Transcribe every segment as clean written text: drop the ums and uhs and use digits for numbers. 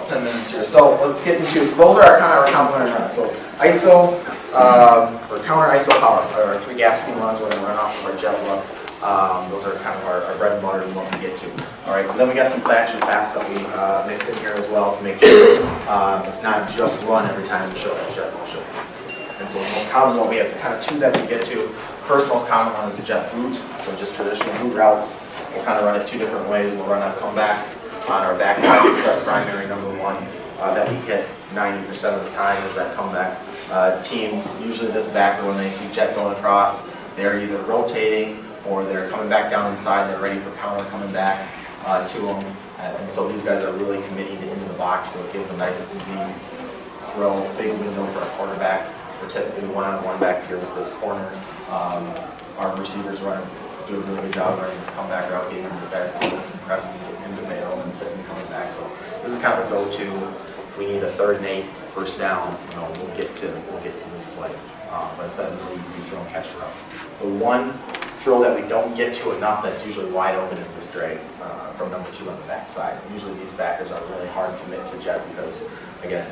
10 minutes here. So let's get into, so those are our kind of our complementary runs. So ISO, or counter ISO power, or 3 gap speed runs we're going to run off of our jet look. Those are kind of our bread and butter and what we get to. All right, so then we got some flash and fast that we mix in here as well to make sure it's not just run every time we show that jet motion. And so the most common one, we have kind of 2 that we get to. First most common one is a jet boot, so just traditional boot routes. We'll kind of run it 2 different ways. We'll run a comeback on our backside. This is our primary number 1 that we hit 90% of the time is that comeback. Teams, usually this backer, when they see jet going across, they're either rotating or they're coming back down inside, they're ready for counter coming back to them. And so these guys are really committing to into the box, so it gives a nice, easy throw, big window for a quarterback. We're typically one-on-one back here with this corner. Our receivers do a really good job running this comeback route, getting this guy's close and pressing, getting into bail, and sitting and coming back. So this is kind of a go-to. If we need a 3rd and 8, first down, we'll get to this play. But it's been a really easy throw and catch for us. The one throw that we don't get to enough that's usually wide open is this drag from number 2 on the backside. Usually these backers are really hard to commit to jet because, again,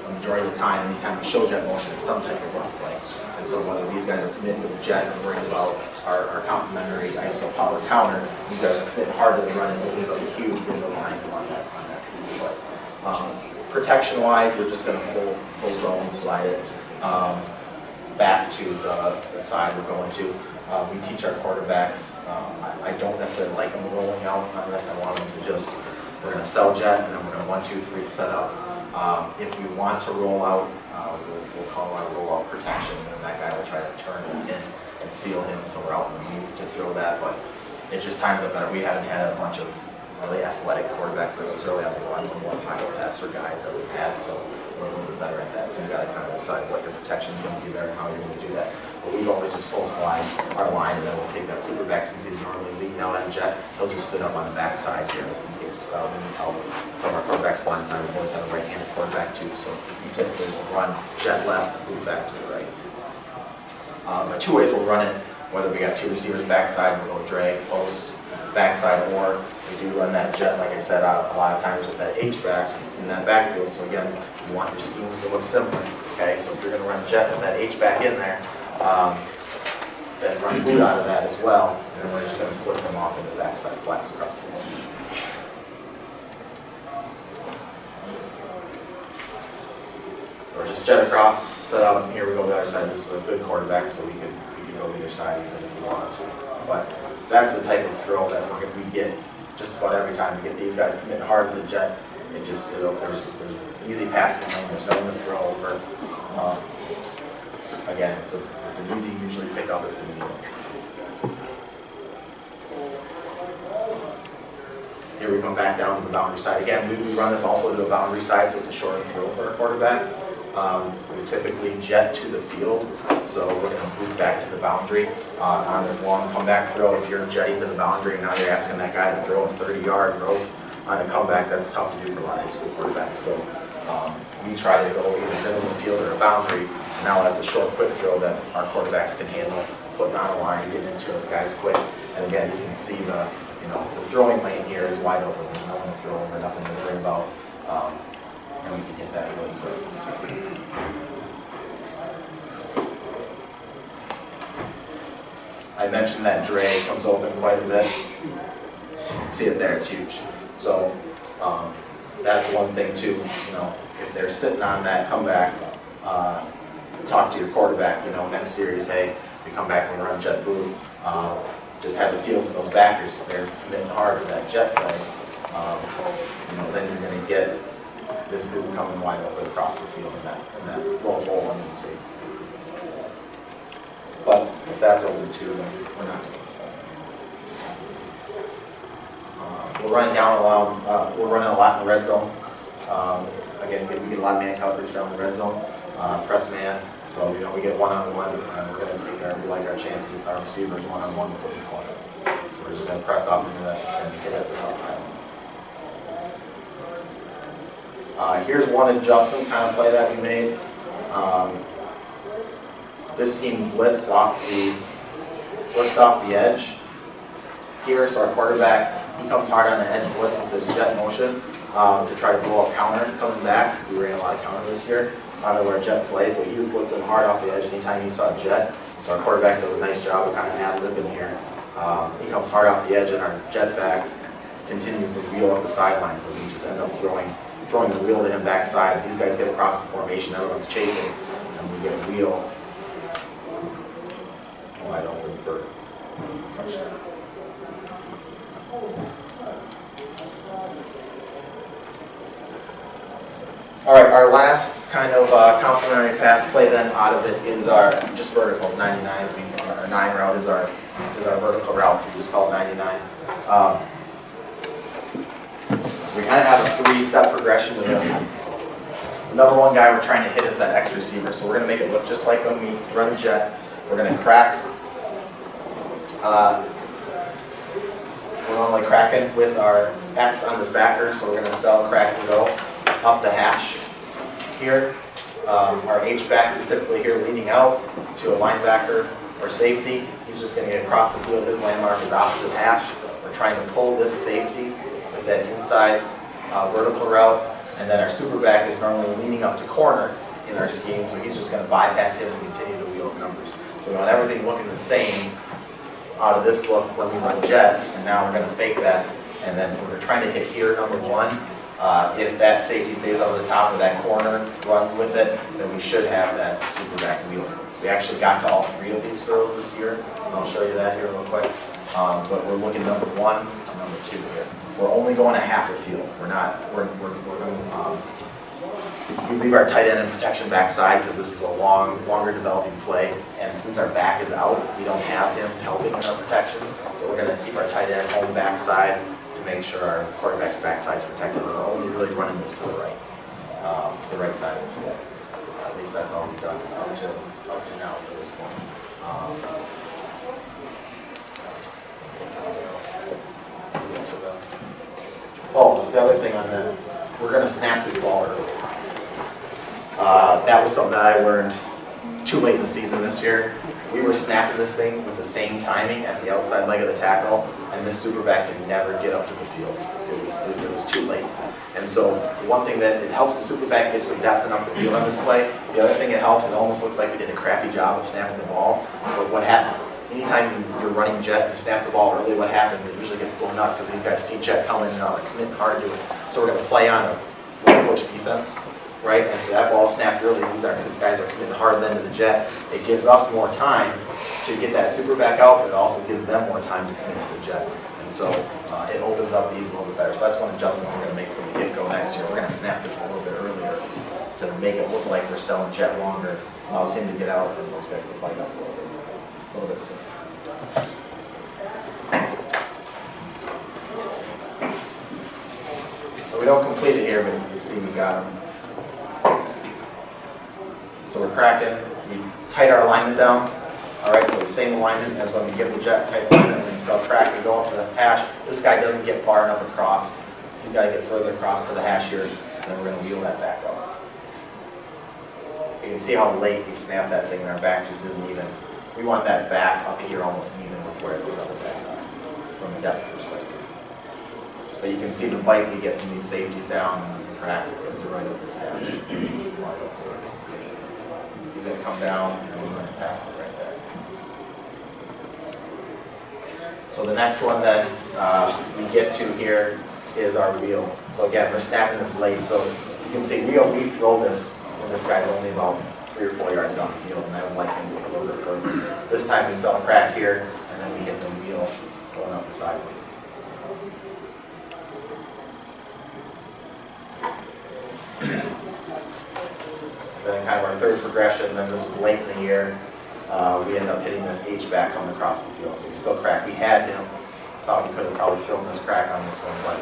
the majority of the time, anytime we show jet motion, it's some type of run play. And so whether these guys are committed to the jet or worrying about our complementary ISO power counter, these guys are committed hard to the run and opens up a huge window behind them on that play. Protection-wise, we're just going to full zone slide it back to the side we're going to. We teach our quarterbacks, I don't necessarily like them rolling out unless I want them to just, we're going to sell jet and then we're going to 1, 2, 3 set up. If we want to roll out, we'll call our rollout protection, and that guy will try to turn him in and seal him, so we're out in the move to throw that, but it just times up better. We haven't had a bunch of really athletic quarterbacks necessarily on the one-on-one pocket passer guys that we've had, so we're a little bit better at that. So you got to kind of decide what your protection is going to be there and how you're going to do that. But we've always just full slide our line, and then we'll take that super back since he's normally leading out on jet. He'll just fit up on the backside here in case we need help from our quarterback's blind side. We always have a right-handed quarterback too, so we typically will run jet left, move back to the right. There are 2 ways we'll run it. Whether we got 2 receivers backside, we'll go drag, post, backside, or we do run that jet, like I said, a lot of times with that H-back in that backfield. So again, you want your schemes to look similar. Okay, so if you're going to run jet with that H-back in there, then run boot out of that as well, and then we're just going to slip them off into the backside flats across the field. So we're just jet across, set up, and here we go to the other side. This is a good quarterback, so we can go to either side if we want to. But that's the type of throw that we get just about every time. We get these guys committing hard to the jet. There's easy passing lane. There's nothing to throw over. Again, it's an easy usually pick up if we need it. Here we come back down to the boundary side. Again, we run this also to a boundary side, so it's a shorter throw for a quarterback. We typically jet to the field, so we're going to move back to the boundary on this long comeback throw. If you're jetting to the boundary and now you're asking that guy to throw a 30-yard rope on a comeback, that's tough to do for a lot of high school quarterbacks. So we try to go either middle of the field or a boundary. Now that's a short, quick throw that our quarterbacks can handle, putting on a line, getting into it, the guys quick. And again, you can see the throwing lane here is wide open. There's no one to throw over, nothing to worry about, and we can hit that really quick. I mentioned that drag comes open quite a bit. See it there, it's huge. So that's one thing too. If they're sitting on that comeback, talk to your quarterback. Next series, hey, we come back and we run jet boot. Just have a feel for those backers. If they're committing hard to that jet play, then you're going to get this boot coming wide open across the field in that little hole under the safety. But if that's open too, then we're not doing it. We're running down a lot. We're running a lot in the red zone. Again, we get a lot of man coverage down in the red zone. Press man. So we get one-on-one, and we're going to we like our chances with our receivers one-on-one with the corner. So we're just going to press up into that and hit at the top line. Here's one adjustment kind of play that we made. This team blitzed off the edge here, so our quarterback, he comes hard on the edge blitz with his jet motion. to try to blow up counter coming back. We ran a lot of counter this year out of our jet play, so he just puts him hard off the edge anytime he saw jet. So our quarterback does a nice job of kind of ad-libbing here. He comes hard off the edge, and our jet back continues to wheel up the sidelines, and we just end up throwing the wheel to him backside. These guys get across the formation, everyone's chasing, and we get a wheel wide open for touchdown. All right, our last kind of complementary pass play then out of it is our just verticals. 99, our 9 route is our vertical route, so we just call it 99. So we kind of have a 3-step progression to this. The number one guy we're trying to hit is that X receiver, so we're going to make it look just like when we run jet. We're going to crack. We're normally cracking with our X on this backer, so we're going to sell, crack, and go up the hash here. Our H-back is typically here leading out to a linebacker or safety. He's just going to get across the field. His landmark is opposite hash. We're trying to pull this safety with that inside vertical route. And then our super back is normally leaning up to corner in our scheme, so he's just going to bypass him and continue to wheel up numbers. So we want everything looking the same out of this look when we run jet, and now we're going to fake that. And then we're trying to hit here, number 1. If that safety stays over the top of that corner, runs with it, then we should have that super back wheel. We actually got to all 3 of these throws this year, and I'll show you that here real quick. But we're looking number 1 to number 2 here. We're only going a half a field. We're going we leave our tight end in protection backside because this is a longer developing play, and since our back is out, we don't have him helping in our protection. So we're going to keep our tight end home backside to make sure our quarterback's backside is protected. We're only really running this to the right side of the field. At least that's all we've done up to now for this point. Oh, the other thing on that, we're going to snap this ball early. That was something that I learned too late in the season this year. We were snapping this thing with the same timing at the outside leg of the tackle, and this super back could never get up to the field. It was too late. And so one thing that it helps the super back get some depth enough to field on this play. The other thing it helps, it almost looks like we did a crappy job of snapping the ball. But what happened? Anytime you're running jet and you snap the ball early, what happens? It usually gets blown up because these guys see jet coming and they're committing hard to it. So we're going to play on a well-coached defense. Right, and if that ball snapped early, these guys are committing hard then to the jet. It gives us more time to get that super back out, but it also gives them more time to commit to the jet. And so it opens up these a little bit better. So that's one adjustment we're going to make from the get-go next year. We're going to snap this a little bit earlier to make it look like we're selling jet longer. Allows him to get out and those guys to fight up a little bit sooner. So we don't complete it here, but you can see we got them. So we're cracking, we tight our alignment down. All right, so the same alignment as when we give the jet, tight alignment, and we still crack and go up to the hash. This guy doesn't get far enough across. He's got to get further across to the hash here, and then we're going to wheel that back up. You can see how late we snap that thing, and our back just isn't even. We want that back up here almost even with where it goes on the backside, from a depth perspective. But you can see the bite we get from these safeties down, and the crack goes right up this hash. He's going to come down and we're going to pass it right there. So the next one that we get to here is our wheel. So again, we're snapping this late. So you can see we throw this when this guy's only about 3 or 4 yards down the field, and I would like him to get a little bit further. This time we sell a crack here, and then we get the wheel going up the sideways. Then kind of our third progression, then this is late in the year, we end up hitting this H-back coming across the field. So we still crack. We had him, thought we could have probably thrown this crack on this one, but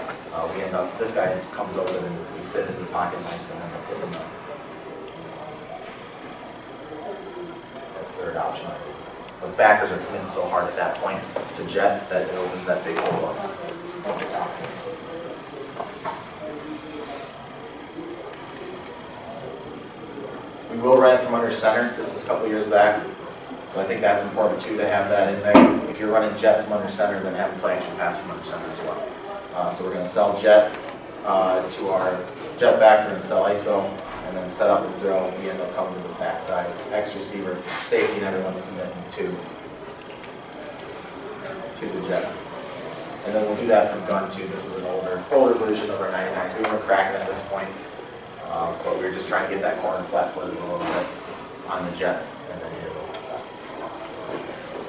we end up, this guy comes over and we sit in the pocket nice and end up hitting that third option. The backers are coming so hard at that point to jet that it opens that big hole up the top. We will run it from under center. This is a couple years back, so I think that's important too to have that in there. If you're running jet from under center, then have a play action pass from under center as well. So we're going to sell jet to our jet back. We're going to sell ISO and then set up and throw. We end up coming to the backside. X receiver, safety, and everyone's committing to the jet. And then we'll do that from gun too. This is an older version of our 99s. We weren't cracking at this point, but we were just trying to get that corner flat-footed a little bit on the jet, and then hit it over the top.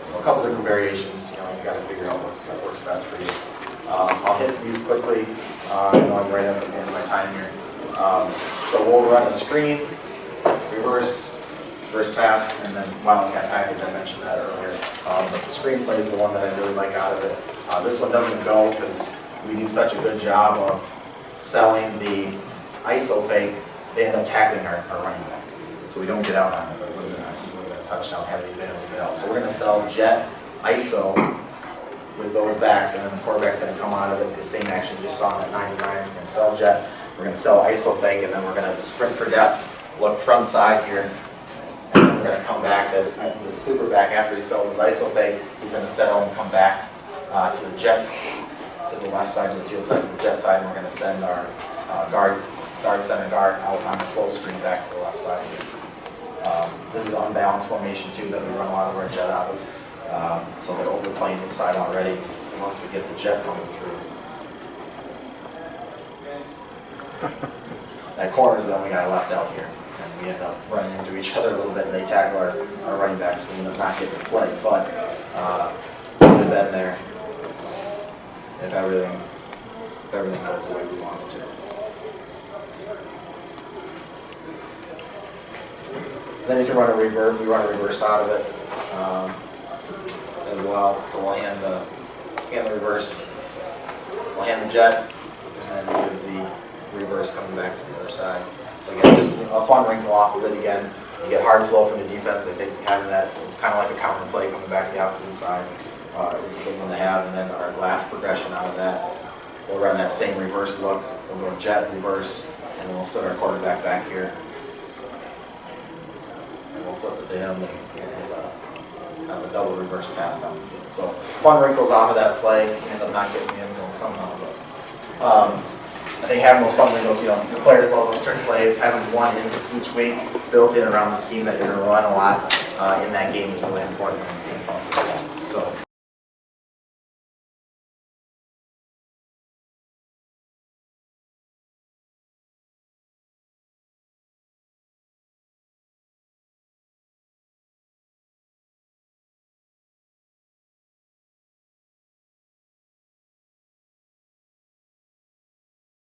So a couple different variations. You got to figure out what works best for you. I'll hit these quickly. I know I'm right up against my time here. So we'll run a screen, reverse pass, and then wildcat package. I mentioned that earlier. But the screen play is the one that I really like out of it. This one doesn't go because we do such a good job of selling the ISO fake, they end up tackling our running back. So we don't get out on it, but it would have been a touchdown had we been able to get out. So we're going to sell jet ISO with those backs, and then the quarterback's going to come out of it, the same action you just saw on that 99. We're going to sell jet, we're going to sell ISO fake, and then we're going to sprint for depth, look front side here, and then we're going to come back as the super back after he sells his ISO fake, he's going to settle and come back to the jets, to the left side of the field side, to the jet side, and we're going to send our guard center guard out on a slow screen back to the left side. This is unbalanced formation too that we run a lot of our jet out of. So they're overplaying this side already once we get the jet coming through. That corner is the only guy left out here. And we end up running into each other a little bit, and they tackle our running backs, so we end up not getting the play. But would have been there if everything goes the way we want it to. Then you can run a reverse. We run a reverse out of it as well. So we'll hand the reverse. We'll hand the jet, and then give the reverse coming back to the other side. So again, just a fun wrinkle off of it. Again, you get hard flow from the defense. I think having that, it's kind of like a counter play coming back to the opposite side. Is a good one to have, and then our last progression out of that, we'll run that same reverse look. We'll go jet, reverse, and then we'll set our quarterback back here. And we'll flip it to him and kind of a double reverse pass down the field. So fun wrinkles off of that play. End up not getting the end zone somehow. But I think having those fun wrinkles, the players love those trick plays. Having one in each week built in around the scheme that you're going to run a lot in that game is really important. And fun. So.